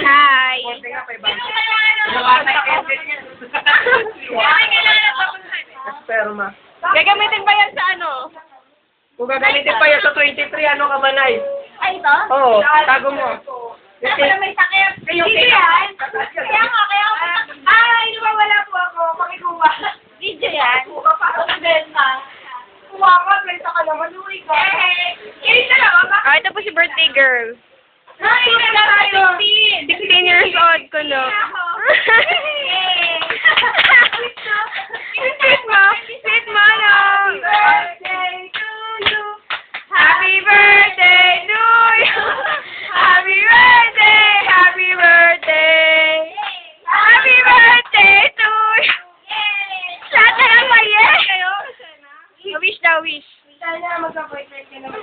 Hi! Esperma. Gagamitin ba yan sa ano? Kung gagamitin pa yan sa 23, ano ka ba, Nay? Ay, ito? Oo, tago mo. Ako na may sakit. Video yan? Kaya nga. Ay, nawawala po ako. Pakikuha. Video yan? Papasok na benta. Kuha ka, benta ka naman. Uwi ka. Kaya na lang, ba? Ah, ito po si birthday girl. Ay, na tayo. 16 years old ko, no? Sweet mo! Sweet mo, no? Birthday to you. Happy birthday to you! Happy birthday! Happy birthday! Happy birthday to you! Lahat na lang ba, yes? Wish daw, wish. Sana magka-boyfriend ka naman.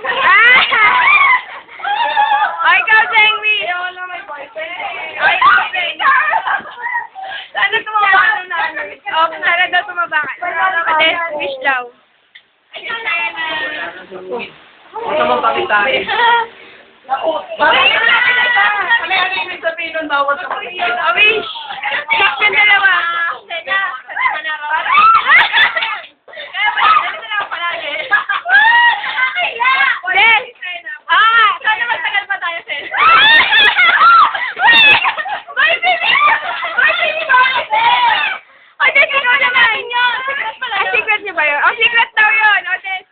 Ay, ikaw, Jeng, wish. Ayaw na may boyfriend. Ay, ikaw, Jeng. Sana tumaba ka na namin. Oh, sana daw tumaba ka. Ate, wish daw. Ikaw na yan. Huwag naman pakitain. Bakit ka na pinata? Ano yung ibig sabihin nun bawat sa pakitain? Oh, wish. Wish yung dalawa. Sana. Yes! Sana magtagal pa tayo, Sen. Bye, baby! Bye, baby! O, Des, ikaw naman! Secret pala. Ah, secret niyo ba yun? O, secret daw yun! O, Des.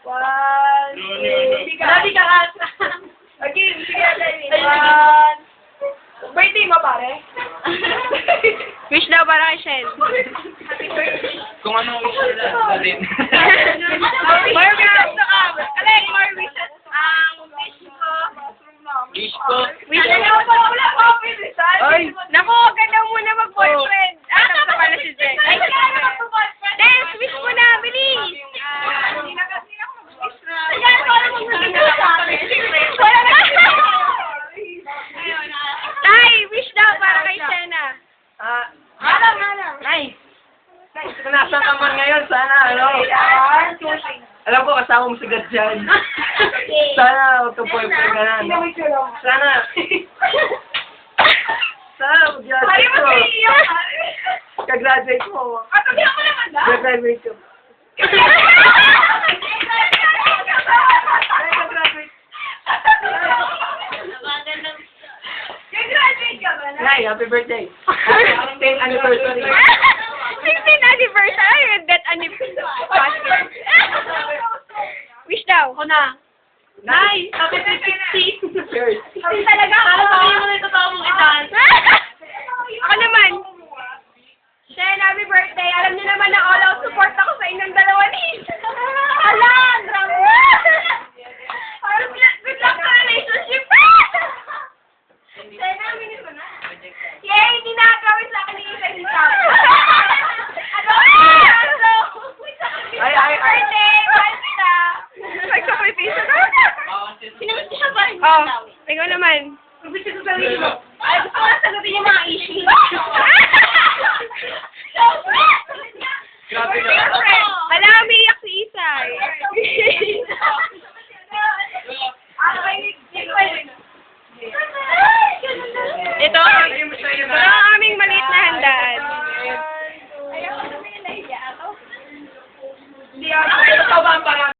One, two, Dali ka ka. again, sige, Jenny. One. Birthday mo, pare? Wish daw para kay Shen. Kung anong wish nila rin. More wishes to come. Alek, more wishes. Ang wish ko. Wish ko. Wish Ano ko. pa wala ko, Pilisan? Ay! Naku, huwag ka daw muna mag-boyfriend. Ah, tapos na pala si Jen. Ay, kaya naman mag-boyfriend. Des, wish mo na, bilis. Hindi na kasi ako mag-wish na. Kaya ako alam mag-wish sa akin. Wala na. Tay, wish daw para kay Shena. Alam. Nay! Kung nasa ka man ngayon, sana, ano? Alam ko, kasama mo si God dyan. Sana, magka-boyfriend ka na. no? Sana. Sana, mag-graduate Pari mo ko. sa iyo. Ka-graduate mo. At sabi ako naman na. Ka-graduate ko. Ay, ka-graduate. Nag-graduate ka ba na? Nay, happy birthday. Happy 10th anniversary. 16th anniversary. Death anniversary. Wish daw. Ako na. Nay, happy 50. Cheers. Kasi talaga ako. Sabihin mo na yung totoo mong edad. Ako naman. Shen, happy birthday. Alam niyo naman na all out support ako sa inyong dalawa ni. Alam! Grabe! Parang good luck sa relationship. Sana, aminin mo na. Yay, hindi nakakawin sa akin ni isa-isa. Ano? Ay. Birthday, basta. Nagsakripisyo ka. Sinamit siya ba rin? Oh, ikaw naman. Gusto ko sabihin mo. Ay, gusto ko na sagutin yung mga issues. Grabe na.